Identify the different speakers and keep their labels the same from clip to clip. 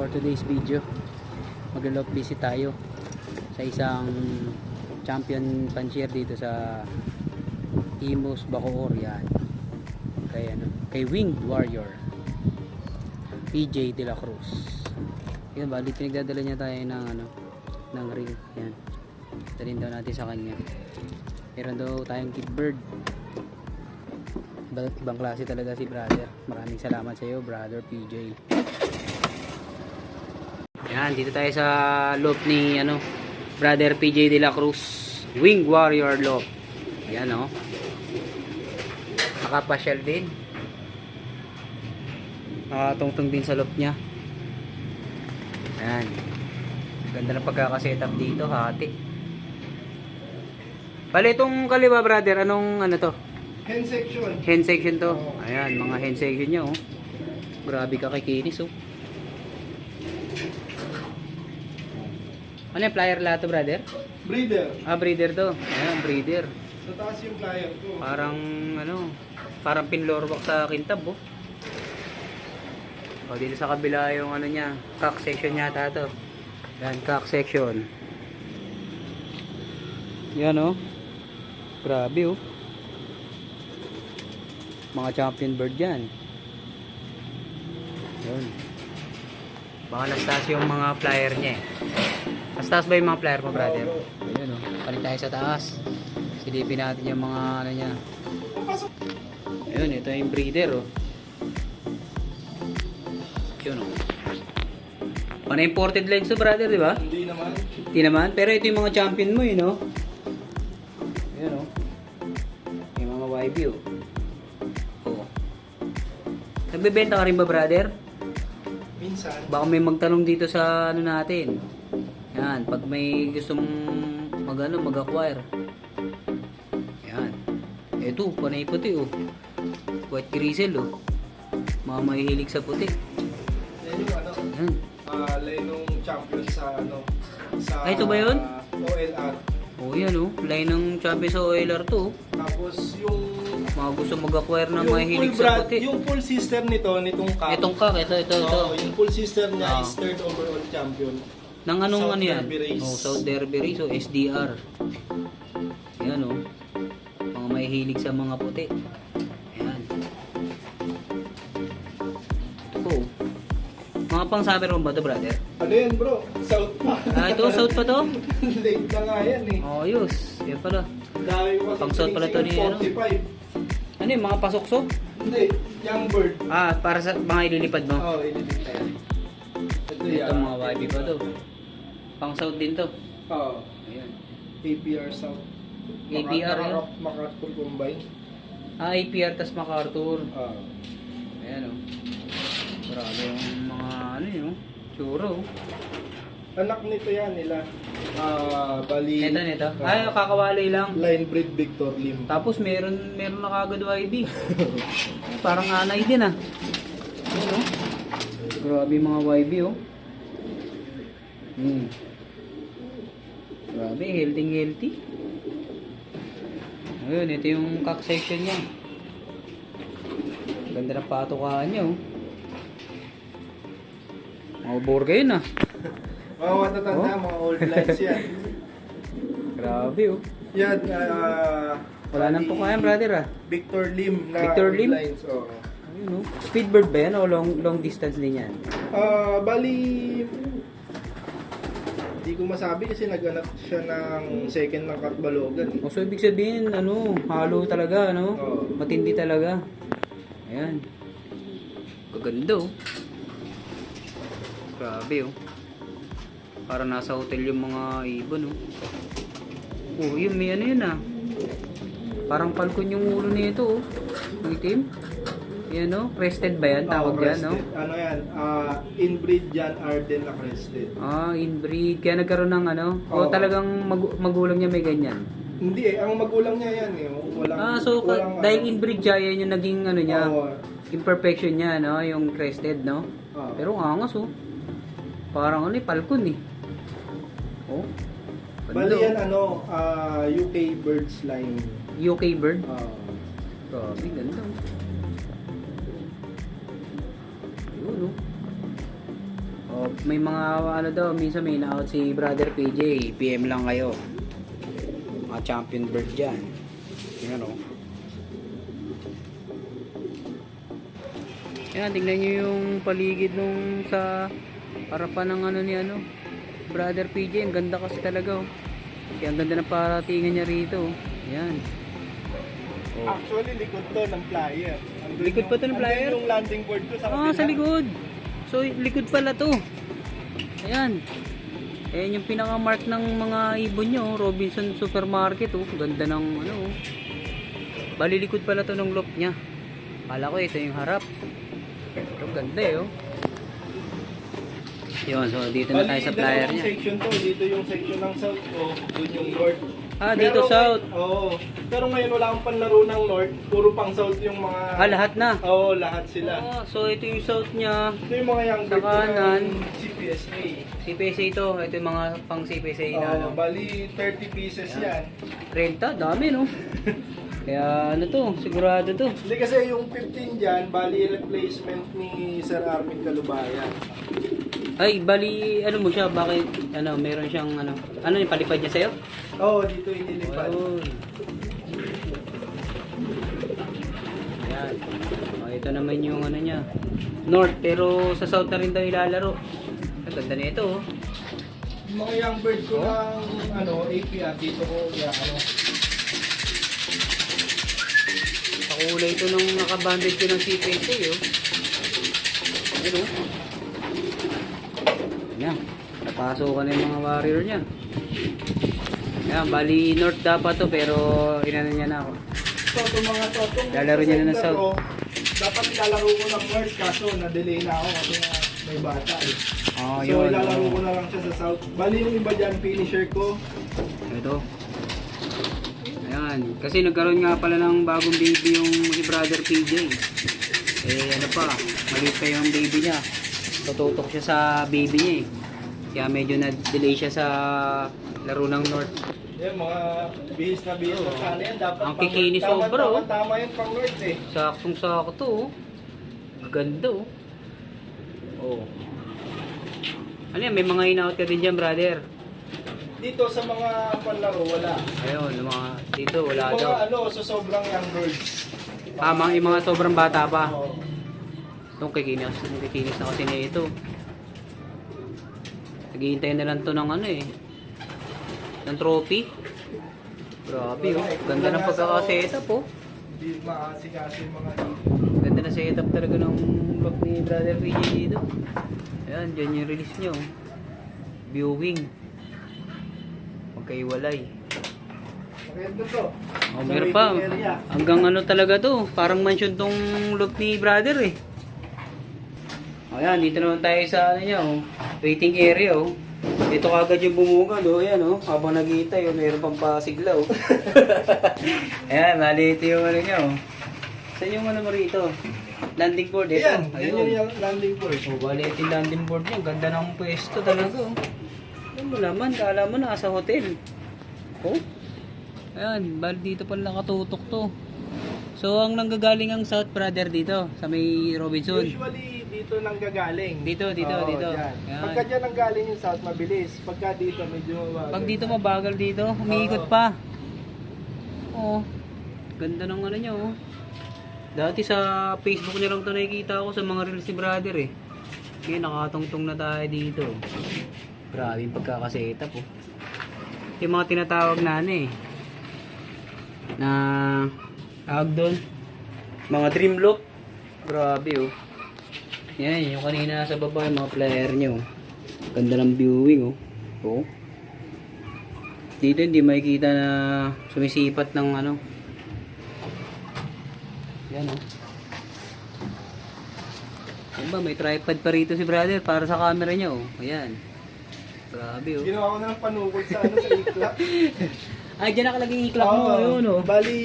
Speaker 1: for today's video, mag-lock visit tayo sa isang champion pansier dito sa Imus, Bacoor. Yan, kay Winged Warrior PJ De La Cruz. Yan, bali pinagdadala niya tayo ng ring. Yan, dalhin daw natin sa kanya. Meron daw tayong Kidbird. Ibang klase talaga si brother. Maraming salamat sa iyo, brother PJ. Yan, dito tayo sa loop ni brother PJ De La Cruz, Winged Warrior loop. Yan nakapasyal din, nakatungtong din sa loop niya. Yan, ganda na pagkakasetup dito, hati. Bale, itong kaliwa brother, anong to?
Speaker 2: Hand section.
Speaker 1: Hand section to. Ayan, mga hand section niya Grabe ka kikinis Ano yung plier lahat to, brother?
Speaker 2: Breeder.
Speaker 1: Breeder to. Ayan, breeder.
Speaker 2: Sa taas yung plier ko.
Speaker 1: Parang pinlorwak sa kintab dito sa kabila yung niya, cock section yata to. Yan, cock section. Yan Grabe mga champion bird yan. Yun. Baka nastas yung mga flyer niya Nastas ba yung mga flyer mo, brother? Ayun palit tayo sa taas. Silipin natin yung mga niya. Ayun, ito yung breeder Yun Pana-imported lines to, brother, di ba?
Speaker 2: Hindi naman.
Speaker 1: Hindi naman, pero ito yung mga champion mo Ayun yung mga YB Nagbebenta ka rin ba, brother?
Speaker 2: Minsan.
Speaker 1: Baka may magtanong dito sa natin. Yan, pag may gustong mag-acquire. Yan. Eto, panay puti White grizzle Mga mahihilig sa puti.
Speaker 2: Yan yung
Speaker 1: Yan.
Speaker 2: line ng champion sa sa
Speaker 1: Ito ba yun?
Speaker 2: OLR.
Speaker 1: Yan line ng champion sa OLR to.
Speaker 2: Tapos yung
Speaker 1: Mga gusto mag-acquire na
Speaker 2: yung
Speaker 1: mahihilig
Speaker 2: full
Speaker 1: sa puti.
Speaker 2: Yung full sister nitong cock.
Speaker 1: Itong cock, ito.
Speaker 2: Yung full sister niya is third overall champion.
Speaker 1: Nang anong
Speaker 2: South
Speaker 1: yan?
Speaker 2: Derby race.
Speaker 1: South Derby race SDR. Yan mga mahihilig sa mga puti. Ayan. Ito po. Mga pang summer ba ito, brother?
Speaker 2: Ano yan, bro? South pa.
Speaker 1: Ito, south pa to?
Speaker 2: Late na nga yan
Speaker 1: Ayos. Yan pala.
Speaker 2: Dami ko kasi
Speaker 1: Pang south pala to ni
Speaker 2: 45.
Speaker 1: Ano yung mga pasok-sok?
Speaker 2: Hindi, young bird.
Speaker 1: Para sa mga ililipad mo?
Speaker 2: Oo, ililipad.
Speaker 1: Ito mga YB pa to. Pang south din to.
Speaker 2: Oo.
Speaker 1: Ayan.
Speaker 2: APR South.
Speaker 1: APR yun?
Speaker 2: MacArthur combine.
Speaker 1: APR tas MacArthur.
Speaker 2: Oo.
Speaker 1: Ayan Grabe yung mga tsuro
Speaker 2: Anak nito yan nila. Bali.
Speaker 1: Ito. Ay, kakawali lang.
Speaker 2: Line breed Victor Lim.
Speaker 1: Tapos meron na kagad YB. Parang anay din Ayan Grabe mga YB Grabe, healthy. Ayun, ito yung cock section niya. Ganda ng patukaan niya Mga burga yun
Speaker 2: Mga matatanda, mga old lines yan.
Speaker 1: Grabe
Speaker 2: Yan,
Speaker 1: Wala nang tukayan, brother
Speaker 2: Victor Lim na
Speaker 1: Victor
Speaker 2: old
Speaker 1: Lim?
Speaker 2: lines. Oo.
Speaker 1: Ayun Speedbird ba yan o long distance din yan?
Speaker 2: Bali, hindi ko masabi kasi nag-anak siya ng second ng Katbalogan.
Speaker 1: So ibig sabihin, halo talaga,
Speaker 2: Oo.
Speaker 1: matindi talaga. Ayan. Kaganda Grabe Parang nasa hotel yung mga ibon yun may yun Parang falcon yung ulo nito Ang itim. Yan crested ba yan? Tawag yan
Speaker 2: Crested. Ano yan? Inbreed Jan Arden na crested.
Speaker 1: Inbreed. Kaya nagkaroon ng o talagang magulang niya may ganyan?
Speaker 2: Hindi ang magulang niya yan Walang, walang,
Speaker 1: dahil inbreed siya, yan yung naging niya,
Speaker 2: Oo.
Speaker 1: imperfection niya, yung crested, Pero ang angas, parang falcon,
Speaker 2: Bali yan, UK Birds line.
Speaker 1: UK bird? Grabe, ganda. Ayun, Oh, may mga ano daw, minsan may na-out si Brother PJ. PM lang kayo. Mga champion bird dyan. Yan o. Yan, tingnan nyo yung paligid nung sa harapan ng ano ni ano. Brother PJ, ang ganda kasi talaga oh. Kaya ang ganda ng paratingan niya rito. Yan. Oh.
Speaker 2: Actually, likod to ng flyer.
Speaker 1: Likod pa to ng flyer?
Speaker 2: Yung landing board ko sa
Speaker 1: Ah, sa likod. So, likod pala to. Ayan. Ayan yung pinaka-mark ng mga ibon nyo. Robinson Supermarket. Oh. Ganda ng ano. Oh. Bali, likod pala to ng loop niya. Kala ko ito yung harap. Ito, ganda eh. Oh. Yun, so dito na tayo sa flyer niya.
Speaker 2: Section to. Dito yung section ng south ko. Doon yung north.
Speaker 1: Ah, dito south.
Speaker 2: Oo. Pero ngayon wala akong panlaro ng north. Puro pang south yung mga...
Speaker 1: Ah, lahat na.
Speaker 2: Oo, lahat sila.
Speaker 1: Oh, so ito yung south niya.
Speaker 2: Ito yung mga young
Speaker 1: Sa
Speaker 2: bird
Speaker 1: kanan.
Speaker 2: ng CPSA.
Speaker 1: CPSA ito. Ito yung mga pang CPSA na ano.
Speaker 2: Bali 30 pieces yan.
Speaker 1: Renta, dami no. Kaya ano to, sigurado to.
Speaker 2: Hindi kasi yung 15 dyan, bali replacement ni Sir Armin Calubayan.
Speaker 1: Ay, bali, ano mo siya, bakit, ano, meron siyang, ano yung palipad niya sa'yo?
Speaker 2: Oo, dito inilipad.
Speaker 1: Ayun. Ayan. O, ito naman yung, ano niya, north, pero sa south na rin daw ilalaro. Ang ganda na ito, oh.
Speaker 2: Yung mga young bird ko ng APR, dito ko, ano.
Speaker 1: Kakulay ito nung nakabanded ko ng CPSA, oh. Ayun, oh. Ayan. Napasok na yung mga warrior niya. Ayan, bali north dapat to, pero inano niya na ako.
Speaker 2: So, itong mga to,
Speaker 1: Lalaro niya na ng south.
Speaker 2: Dapat ilalaro ko ng north, kaso na-delay na ako kasi nga may bata eh.
Speaker 1: Oh,
Speaker 2: So,
Speaker 1: yun.
Speaker 2: ilalaro ko na lang siya sa south. Bali yung iba dyan, finisher ko.
Speaker 1: Ito. Ayan. Kasi nagkaroon nga pala ng bagong baby yung si Brother PJ. Eh, ano pa, maliit pa yung baby niya. Tututok siya sa baby niya eh. Kaya medyo na-delay siya sa laro ng North.
Speaker 2: Yan, mga bihis na sana yan. Dapat
Speaker 1: Ang kikinis sobra, oh.
Speaker 2: Tama yun pang north eh.
Speaker 1: Saktong-sakto to oh. Ganda oh. Oh. Ano yan, may mga in-out ka din dyan, brother.
Speaker 2: Dito sa mga panlaro, wala.
Speaker 1: Ayun, yung mga dito wala
Speaker 2: Yung
Speaker 1: daw.
Speaker 2: mga so sobrang young birds.
Speaker 1: Yung mga sobrang bata pa.
Speaker 2: Oo.
Speaker 1: Itong kikinis na kasi na ito. Naghihintay na lang to ng ano eh. Ng trophy. Grabe oh. Ganda ng pagkaka-setup oh.
Speaker 2: Hindi maasikaso yung mga
Speaker 1: Ganda na setup talaga ng lock ni Brother PJ dito. Ayan, dyan yung release nyo. Viewing. Magkaiwalay.
Speaker 2: maganda to.
Speaker 1: Oh,
Speaker 2: Sa
Speaker 1: meron pa.
Speaker 2: waiting area.
Speaker 1: Hanggang ano talaga to. Parang mansion tong look ni brother eh. Ayan, dito naman tayo sa ano niya oh. Waiting area oh. Dito kagad yung bumugan oh. Ayan oh. Habang nag-iitay oh. Meron pang pasigla oh. Ayan, maliit yung ano niya oh. Saan yung ano mo rito? Landing board ito.
Speaker 2: Yan, yan yung landing board.
Speaker 1: Oh, maliit yung landing board niya. Ganda ng pwesto talaga oh. Ano mo naman, kala mo nasa hotel. Oh. Ayan, bali dito pala nakatutok to. So, ang nanggagaling ang South Brother dito, sa may Robinson.
Speaker 2: Usually, dito nang gagaling.
Speaker 1: Dito.
Speaker 2: Oo,
Speaker 1: Dito.
Speaker 2: dyan.
Speaker 1: Ayan.
Speaker 2: Pagka dyan ang galing yung south, mabilis. Pagka dito, medyo mabagal.
Speaker 1: Pag dito mabagal dito, umiikot
Speaker 2: Oo.
Speaker 1: pa. Oh, ganda ng ano nyo. Oh. Dati sa Facebook niya lang ito nakikita ko sa mga reels ni Brother eh. Ngayon, nakatungtong na tayo dito. Grabe yung pagkakasetup oh. Yung mga tinatawag na ano eh. Na tawag doon, mga dream loop. Grabe oh. Yan, yung kanina sa baba yung mga player nyo. Ganda ng viewing oh. Oh. Dito hindi makikita na sumisipat ng ano. Yan oh. Yan ba, may tripod pa rito si brother para sa camera niya oh. Ayan. Grabe oh.
Speaker 2: Ginawa ko na ng panukol sa sa iklap.
Speaker 1: Ay, dyan nakalagay yung iklap mo. Yun oh.
Speaker 2: Bali,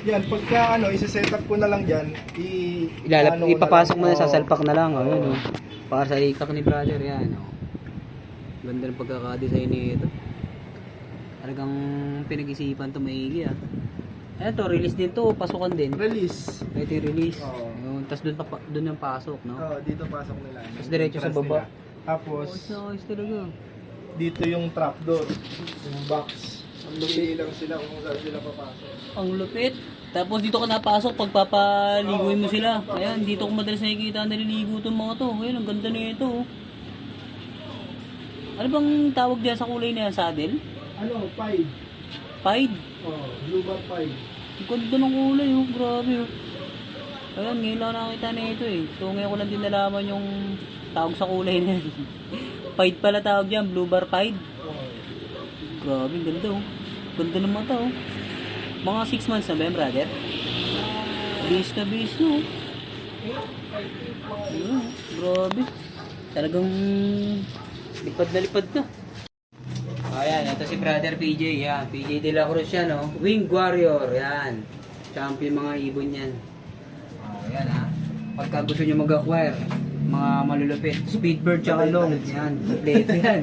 Speaker 2: yan, pagka isa-set up ko na lang dyan,
Speaker 1: Ipapasok mo na sa
Speaker 2: Oo.
Speaker 1: salpak na lang. Oh, yun, oh. Para sa iklap ni brother. Yan oh. Ganda ng pagkakadesign nito. Talagang pinag-isipan to maigi ah. Ayan to, release din to, pasukan din.
Speaker 2: Release.
Speaker 1: Ito yung release.
Speaker 2: Oo.
Speaker 1: Yun. Tapos doon yung pasok, no?
Speaker 2: Oo, dito pasok nila.
Speaker 1: Tapos diretso sa
Speaker 2: Entrance
Speaker 1: baba.
Speaker 2: nila. Tapos,
Speaker 1: Ayos talaga.
Speaker 2: dito yung trapdoor. Yung box. Pili lang sila kung saan sila papasok.
Speaker 1: Ang lupit. Tapos dito ka napasok, pagpapaliguin mo sila. Ayan, dito ko madalas nakikita naliligo itong mga to. Ayan, ang ganda nito. Oh. Ano bang tawag diyan sa kulay na yan, saddle?
Speaker 2: Ano, pied.
Speaker 1: Pied.
Speaker 2: Oh, blue bar pied.
Speaker 1: Ang ganda ng kulay, oh. Grabe, oh. Ayan, ngayon lang nakakita na ito, eh. So, ngayon ko lang din nalaman yung tawag sa kulay na yan. Pied pala tawag dyan, blue bar pied.
Speaker 2: Oh.
Speaker 1: Grabe, ang ganda, oh. Ganda ng mata, oh. Mga 6 months na ba yan, brother? Bis na, oh. Ayun, grabe. Talagang lipad na. Ayan, ito si Brother PJ. Yan, PJ De La Cruz yan, oh. Wing Warrior. Yan. Champion mga ibon yan. Oh, yan ha. Pagka gusto nyo mag-acquire, mga malulupit. Speedbird tsaka long. Yan. Kompleto yan.